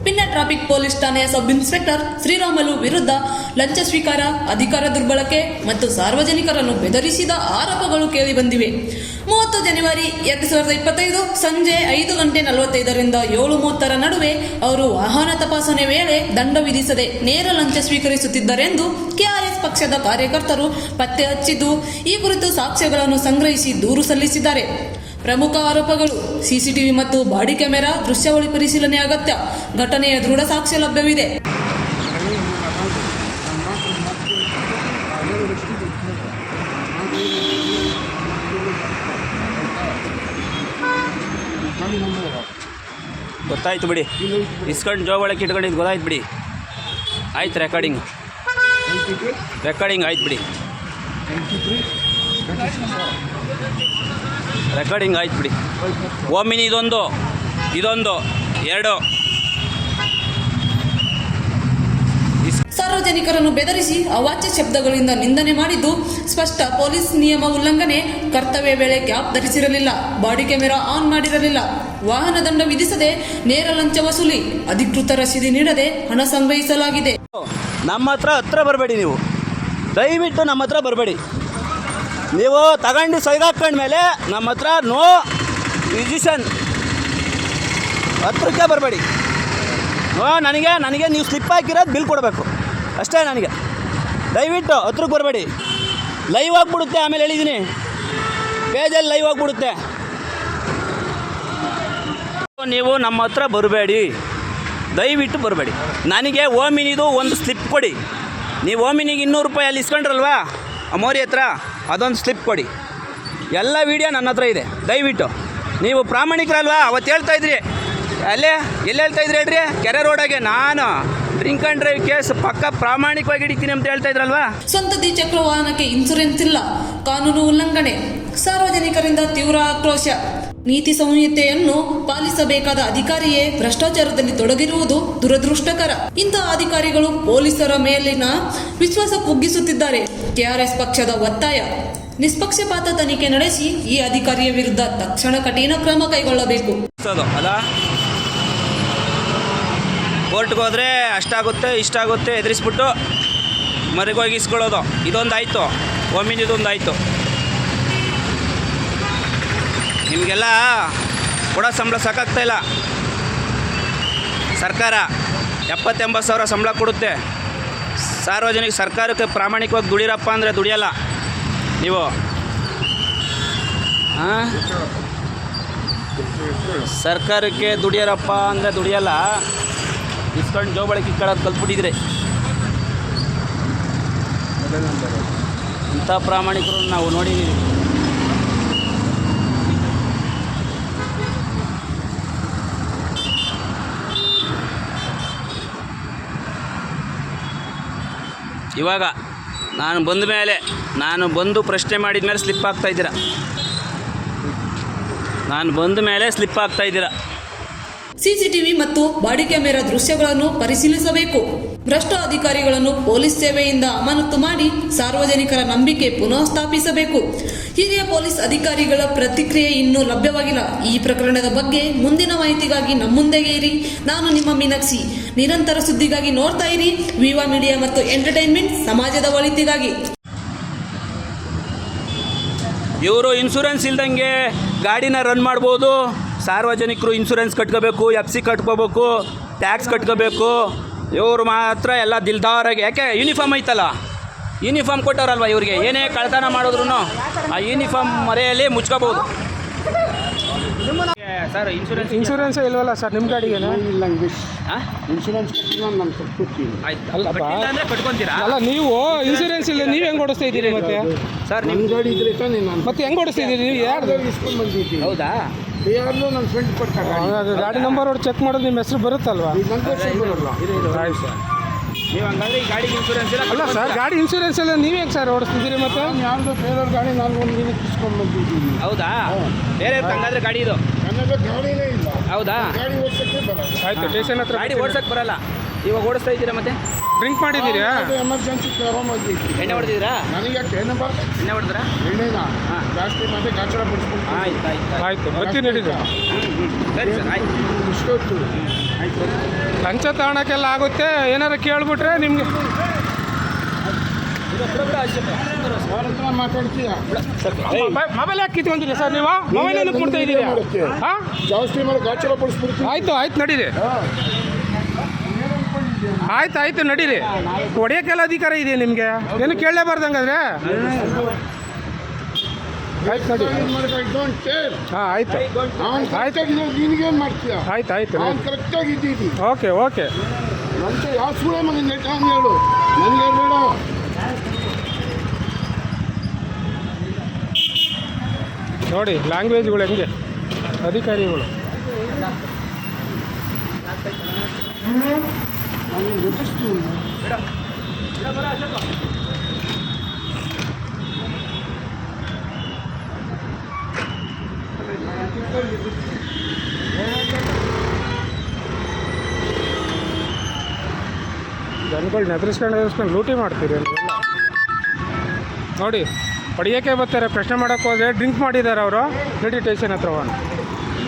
Pin traffic police ಠಾಣೆಯ sub inspector Sriramulu ವಿರುದ್ಧ ಲಂಚ ಸ್ವೀಕಾರ, ಅಧಿಕಾರ ದುರ್ಬಳಕೆ ಮತ್ತು ಸಾರ್ವಜನಿಕರನ್ನು ಬೆದರಿಸಿದ ಆರೋಪಗಳು ಕೇಳಿಬಂದಿವೆ. 30 ಜನವರಿ 2025 ಸಂಜೆ 5:45ರಿಂದ 7:30 ನಡುವೆ ಅವರು ವಾಹನ ತಪಾಸಣೆ ವೇಳೆ ದಂಡ ವಿಧಿಸದೆ ನೇರ ಲಂಚ ಸ್ವೀಕರಿಸುತ್ತಿದ್ದರೆಂದು ಕೆಆರ್ಎಸ್ ಪಕ್ಷದ ಕಾರ್ಯಕರ್ತರು ಪತ್ತೆ ಹಚ್ಚಿದ್ದು, ಈ ಕುರಿತು ಸಾಕ್ಷ್ಯಗಳನ್ನು ಸಂಗ್ರಹಿಸಿ ದೂರು ಸಲ್ಲಿಸಿದ್ದಾರೆ. ಪ್ರಮುಖ ಆರೋಪಗಳು: ಸಿಸಿಟಿವಿ ಮತ್ತು ಬಾಡಿ ಕ್ಯಾಮೆರಾ ದೃಶ್ಯಾವಳಿ ಪರಿಶೀಲನೆ ಅಗತ್ಯ. ಘಟನೆಯ ದೃಢ ಸಾಕ್ಷ್ಯ ಲಭ್ಯವಿದೆ. ಗೊತ್ತಾಯ್ತು ಬಿಡಿ, ಇಸ್ಕೊಂಡು ಜೋಬ್ ಒಳಗೆ ಇಟ್ಕೊಂಡಿದ್ದು ಗೊತ್ತಾಯ್ತು ಬಿಡಿ. ಆಯ್ತು, ರೆಕಾರ್ಡಿಂಗ್ ಆಯ್ತು ಬಿಡಿ, ರೆಕಾರ್ಡಿಂಗ್ ಆಯ್ತು ಬಿಡಿ. ಓಮಿನಿ ಇದೊಂದು 2 ಸಾರ್ವಜನಿಕರನ್ನು ಬೆದರಿಸಿ ಅವಾಚ್ಯ ಶಬ್ದಗಳಿಂದ ನಿಂದನೆ ಮಾಡಿದ್ದು ಸ್ಪಷ್ಟ. ಪೊಲೀಸ್ ನಿಯಮ ಉಲ್ಲಂಘನೆ, ಕರ್ತವ್ಯ ವೇಳೆ ಕ್ಯಾಪ್ ಧರಿಸಿರಲಿಲ್ಲ, ಬಾಡಿ ಕ್ಯಾಮೆರಾ ಆನ್ ಮಾಡಿರಲಿಲ್ಲ, ವಾಹನ ದಂಡ ವಿಧಿಸದೆ ನೇರ ಲಂಚ ವಸೂಲಿ, ಅಧಿಕೃತ ರಸೀದಿ ನೀಡದೆ ಹಣ ಸಂಗ್ರಹಿಸಲಾಗಿದೆ. ನಮ್ಮ ಹತ್ರ ಬರಬೇಡಿ, ನೀವು ದಯವಿಟ್ಟು ನಮ್ಮ ಹತ್ರ ಬರಬೇಡಿ. ನೀವು ತಗೊಂಡು ಸೈಗಾಕೊಂಡ್ಮೇಲೆ ನಮ್ಮ ಹತ್ರ ನೋ ರಿಜಿಸ್ಟ್ರೇಷನ್, ಹತ್ರಕ್ಕೆ ಬರಬೇಡಿ. ನನಗೆ ನೀವು ಸ್ಲಿಪ್ ಹಾಕಿರೋದು ಬಿಲ್ ಕೊಡಬೇಕು ಅಷ್ಟೇ. ನನಗೆ ದಯವಿಟ್ಟು ಹತ್ರಕ್ಕೆ ಬರಬೇಡಿ. ಲೈವ್ ಆಗಿಬಿಡುತ್ತೆ, ಆಮೇಲೆ ಹೇಳಿದ್ದೀನಿ, ಪೇಜಲ್ಲಿ ಲೈವ್ ಆಗಿಬಿಡುತ್ತೆ. ನೀವು ನಮ್ಮ ಹತ್ರ ಬರಬೇಡಿ, ದಯವಿಟ್ಟು ಬರಬೇಡಿ. ನನಗೆ ಓಮಿನಿದು ಒಂದು ಸ್ಲಿಪ್ ಕೊಡಿ. ನೀವು ಓಮಿನಿಗೆ 200 ರೂಪಾಯಿ ಅಲ್ಲಿ ಇಸ್ಕೊಂಡ್ರಲ್ವಾ ಮೋರಿ ಹತ್ರ, ಅದೊಂದು ಸ್ಲಿಪ್ ಕೊಡಿ. ಎಲ್ಲ ವೀಡಿಯೋ ನನ್ನ ಹತ್ರ ಇದೆ. ದಯವಿಟ್ಟು ನೀವು ಪ್ರಾಮಾಣಿಕರಲ್ವಾ? ಅವತ್ತು ಹೇಳ್ತಾಯಿದ್ರಿ, ಎಲ್ಲಿ ಹೇಳ್ತಾಯಿದ್ರಿ ಹೇಳ್ರಿ, ಕೆರೆ ರೋಡಾಗೆ ನಾನು ಡ್ರಿಂಕ್ ಆ್ಯಂಡ್ ಡ್ರೈವ್ ಕೇಸ್ ಪಕ್ಕ ಪ್ರಾಮಾಣಿಕವಾಗಿ ಹಿಡಿತೀನಿ ಅಂತ ಹೇಳ್ತಾ ಇದ್ರಲ್ವಾ? ಸ್ವಂತ ದ್ವಿಚಕ್ರ ವಾಹನಕ್ಕೆ ಇನ್ಸೂರೆನ್ಸ್ ಇಲ್ಲ, ಕಾನೂನು ಉಲ್ಲಂಘನೆ, ಸಾರ್ವಜನಿಕರಿಂದ ತೀವ್ರ ಆಕ್ರೋಶ. ನೀತಿ ಸಂಹಿತೆಯನ್ನು ಪಾಲಿಸಬೇಕಾದ ಅಧಿಕಾರಿಯೇ ಭ್ರಷ್ಟಾಚಾರದಲ್ಲಿ ತೊಡಗಿರುವುದು ದುರದೃಷ್ಟಕರ. ಇಂತಹ ಅಧಿಕಾರಿಗಳು ಪೊಲೀಸರ ಮೇಲಿನ ವಿಶ್ವಾಸ ಕುಗ್ಗಿಸುತ್ತಿದ್ದಾರೆ. ಕೆಆರ್ಎಸ್ ಪಕ್ಷದ ಒತ್ತಾಯ: ನಿಷ್ಪಕ್ಷಪಾತ ತನಿಖೆ ನಡೆಸಿ ಈ ಅಧಿಕಾರಿಯ ವಿರುದ್ಧ ತಕ್ಷಣ ಕಠಿಣ ಕ್ರಮ ಕೈಗೊಳ್ಳಬೇಕು. ಕೋರ್ಟ್ಗೆ ಹೋದರೆ ಅಷ್ಟಾಗುತ್ತೆ ಇಷ್ಟಾಗುತ್ತೆ ಎದುರಿಸ್ಬಿಟ್ಟು ಮರಿಗೋಗಿ ಇಸ್ಕೊಳ್ಳೋದು. ಇದೊಂದಾಯಿತು, ಒಮ್ಮಿನಿದೊಂದಾಯಿತು. ನಿಮಗೆಲ್ಲ ಕೊಡೋ ಸಂಬಳ ಸಾಕಾಗ್ತಾಯಿಲ್ಲ. ಸರ್ಕಾರ 70-80 ಸಾವಿರ ಸಂಬಳ ಕೊಡುತ್ತೆ. ಸಾರ್ವಜನಿಕ ಸರ್ಕಾರಕ್ಕೆ ಪ್ರಾಮಾಣಿಕವಾಗಿ ದುಡಿರಪ್ಪ ಅಂದರೆ ದುಡಿಯಲ್ಲ ನೀವು. ಸರ್ಕಾರಕ್ಕೆ ದುಡಿಯರಪ್ಪ ಅಂದರೆ ದುಡಿಯಲ್ಲ. ಇಸ್ಕೊಂಡು ಜೋಬಳಕ್ಕೆ ಇಟ್ಕೊಳ್ಳೋದು ಕಲ್ತ್ಬಿಟ್ಟಿದ್ರೆ. ಇಂಥ ಪ್ರಾಮಾಣಿಕರು ನಾವು ನೋಡಿದ್ದೀವಿ. ಇವಾಗ ನಾನು ಬಂದು ಪ್ರಶ್ನೆ ಮಾಡಿದ ಮೇಲೆ ಸ್ಲಿಪ್ ಆಗ್ತಾಯಿದ್ದೀರಾ. ಸಿಸಿಟಿವಿ ಮತ್ತು ಬಾಡಿ ಕ್ಯಾಮೆರಾ ದೃಶ್ಯಗಳನ್ನು ಪರಿಶೀಲಿಸಬೇಕು. ಭ್ರಷ್ಟ ಅಧಿಕಾರಿಗಳನ್ನು ಪೊಲೀಸ್ ಸೇವೆಯಿಂದ ಅಮಾನತು ಮಾಡಿ ಸಾರ್ವಜನಿಕರ ನಂಬಿಕೆ ಪುನಃ ಸ್ಥಾಪಿಸಬೇಕು. ಹಿರಿಯ ಪೊಲೀಸ್ ಅಧಿಕಾರಿಗಳ ಪ್ರತಿಕ್ರಿಯೆ ಇನ್ನೂ ಲಭ್ಯವಾಗಿಲ್ಲ. ಈ ಪ್ರಕರಣದ ಬಗ್ಗೆ ಮುಂದಿನ ಮಾಹಿತಿಗಾಗಿ ನಮ್ಮೊಂದಿಗೆ ಇರಿ. ನಾನು ನಿಮ್ಮ ಮೀನಾಕ್ಷಿ. ನಿರಂತರ ಸುದ್ದಿಗಾಗಿ ನೋಡ್ತಾ ಇರಿ ವಿವಾ ಮೀಡಿಯಾ ಮತ್ತು ಎಂಟರ್ಟೈನ್ಮೆಂಟ್, ಸಮಾಜದ ಒಳಿತಿಗಾಗಿ. ಇವರು ಇನ್ಶೂರೆನ್ಸ್ ಇಲ್ದಂಗೆ ಗಾಡಿನ ರನ್ ಮಾಡ್ಬೋದು. ಸಾರ್ವಜನಿಕರು ಇನ್ಶೂರೆನ್ಸ್ ಕಟ್ಕೋಬೇಕು, FC ಕಟ್ಕೋಬೇಕು, ಟ್ಯಾಕ್ಸ್ ಕಟ್ಕೋಬೇಕು. ಇವರು ಮಾತ್ರ ಎಲ್ಲ ದಿಲ್ದಾರಾಗಿ, ಯಾಕೆ ಯೂನಿಫಾರ್ಮ್ ಐತಲ್ಲ, ಯೂನಿಫಾರ್ಮ್ ಕೊಟ್ಟವ್ರಲ್ವ ಇವ್ರಿಗೆ. ಏನೇ ಕಳ್ತನ ಮಾಡಿದ್ರು ಆ ಯೂನಿಫಾರ್ಮ್ ಮರೆಯಲ್ಲಿ ಮುಚ್ಕೋಬೋದು. ಸರ್ ಇನ್ಶೂರೆನ್ಸ್ ಇಲ್ವಲ್ಲ ಸರ್ ನಿಮ್ಮ ಗಾಡಿಗೆ? ಇಲ್ಲ, ಇನ್ಶೂರೆನ್ಸ್ ಅಂದರೆ ಕಟ್ಕೊತೀರಾ? ಅಲ್ಲ, ನೀವು ಇನ್ಶೂರೆನ್ಸ್ ಇಲ್ಲ, ನೀವು ಹೆಂಗೆ ಓಡಿಸ್ತಾ ಇದ್ದೀರಿ? ಮತ್ತೆ ಸರ್ ನಿಮ್ಮ ಗಾಡಿ ಇದ್ರೆ ತಾನೇ ನಾನು ಮತ್ತೆ ಹೆಂಗೆ ಓಡಿಸ್ತಾ ಇದ್ದೀರಿ ನೀವು? ಯಾರು ಇಸ್ಕೊಂಡು ಬಂದಿದ್ದೀನಿ? ಹೌದಾ? ಯಾರು ನನ್ನ ಫ್ರೆಂಡ್ ಕೊಡ್ತಾರೆ. ಗಾಡಿ ನಂಬರ್ ಹೊಟ್ಟು ಚೆಕ್ ಮಾಡೋದು ನಿಮ್ಮ ಹೆಸರು ಬರುತ್ತಲ್ವಾ? ನನ್ನ ಹೆಸರು ಬರೋಲ್ಲ. ಆಯ್ತು ಸರ್. ನೀವು ಹಂಗಾದ್ರೆ ಈ ಗಾಡಿಗೆ ಇನ್ಶೂರೆನ್ಸ್ ಇಲ್ಲ? ಅಲ್ಲ ಸರ್, ಗಾಡಿ ಇನ್ಶೂರೆನ್ಸ್ ಎಲ್ಲ ನೀವು ಹೆಂಗೆ ಸರ್ ಓಡಿಸ್ತಿದ್ದೀರಿ? ಮತ್ತೆ ಯಾರ್ದು ಬೇರೆಯವ್ರ ಗಾಡಿ ನಾನು ಒಂದು ದಿನಕ್ಕೆ ಇಸ್ಕೊಂಡು ಬಂದಿದ್ದೀನಿ. ಹೌದಾ? ಬೇರೆ ಹಂಗಾದ್ರೆ ಗಾಡಿ ಇದು ನನಗೆ ಗಾಡಿನೇ ಇಲ್ಲ. ಹೌದಾ? ಗಾಡಿ ಓಡಿಸೋಕ್ಕೆ ಬರಲ್ಲ. ಆಯ್ತು, ಸ್ಟೇಷನ್ ಹತ್ರ ಗಾಡಿ ಓಡಿಸೋಕ್ಕೆ ಬರಲ್ಲ. ಇವಾಗ ಓಡಿಸ್ತಾ ಇದ್ದೀರಾ ಮತ್ತೆ? ಡ್ರಿಂಕ್ ಮಾಡಿದ್ದೀರಾ? ಎಮರ್ಜೆನ್ಸಿ ತಗೊಂಬಂದಿದ್ವಿ. ಎಣ್ಣೆ ಹೊಡೆದಿದ್ದೀರಾ? ನನಗೆ ಎಣ್ಣೆ ಬರ್ತದೆ. ಎಣ್ಣೆ ಹೊಡೆದ್ರಾ? ಎಣ್ಣೆನ ಹಾಂ. ಜಾಸ್ತಿ ಮತ್ತೆ ಗಾಚರ ಬಿಡಿಸ್ಬಿಟ್ಟು ಆಯ್ತು ಆಯ್ತು ಆಯಿತು ಬರ್ತೀನಿ ನಡೀರಿ. ಸರಿ ಸರ್ ಆಯ್ತು. ಇಷ್ಟೊತ್ತು ಆಯ್ತು. ಲಂಚ ತಗೊಳಕ್ಕೆಲ್ಲ ಆಗುತ್ತೆ, ಏನಾರು ಕೇಳ್ಬಿಟ್ರೆ ನಿಮಗೆ ಅವ್ರ ಹತ್ರ ಮಾತಾಡ್ತೀಯ ಮೊಬೈಲ್ ಯಾಕೆ ಕಿತ್ಕೊಂತೀರಿ ಸರ್ ನೀವು? ಮೊಬೈಲ್ ಏನಕ್ಕೆ ಕೊಡ್ತಾ ಇದ್ದೀರಾ? ಹಾಂ ಜಾಸ್ತಿ ಮೇಲೆ ಗಾಚರ ಬಿಡಿಸ್ಬಿಡ್ತೀವಿ. ಆಯಿತು ಆಯ್ತು ನಡೀರಿ. ಆಯ್ತು ನಡೀರಿ. ಹೊಡೆಯೋಕ್ಕೆಲ್ಲ ಅಧಿಕಾರ ಇದೆ ನಿಮಗೆ, ಏನು ಕೇಳಲೇಬಾರ್ದಂಗಾದ್ರೆ. ಆಯ್ತು ನಡಿ. Don't care. ಹಾಂ ಆಯ್ತು ನಾನು ಕರೆಕ್ಟಾಗಿ ನಿನಗೇನು ಮಾಡ್ತೀಯ? ಆಯ್ತು ನಾನು ಕರೆಕ್ಟಾಗಿ ಇದ್ದೀನಿ. ಓಕೆ ನಂತರ ಯಾವ ಸುಳೆ ಮನೆ ನೆಟ್ಟ ಹೇಳು, ನನಗೆ ಬೇಡ. ನೋಡಿ ಲ್ಯಾಂಗ್ವೇಜ್ಗಳು ಹೆಂಗೆ ಅಧಿಕಾರಿಗಳು. ನಾನು ಎದುರಿಸ್ತೀನಿ. ಜನಗಳನ್ನ ಎದುರಿಸ್ಕೊಂಡು ಲೂಟಿ ಮಾಡ್ತೀರಿ ನೀವೆಲ್ಲ. ನೋಡಿ ಹೊಡಿಯೋಕ್ಕೆ ಬರ್ತಾರೆ, ಪ್ರಶ್ನೆ ಮಾಡೋಕ್ಕೆ ಹೋದರೆ ಡ್ರಿಂಕ್ ಮಾಡಿದ್ದಾರೆ ಅವರು. ನಡಿ ಸ್ಟೇಷನ್ ಹತ್ರ ಹೋಗೋಣ.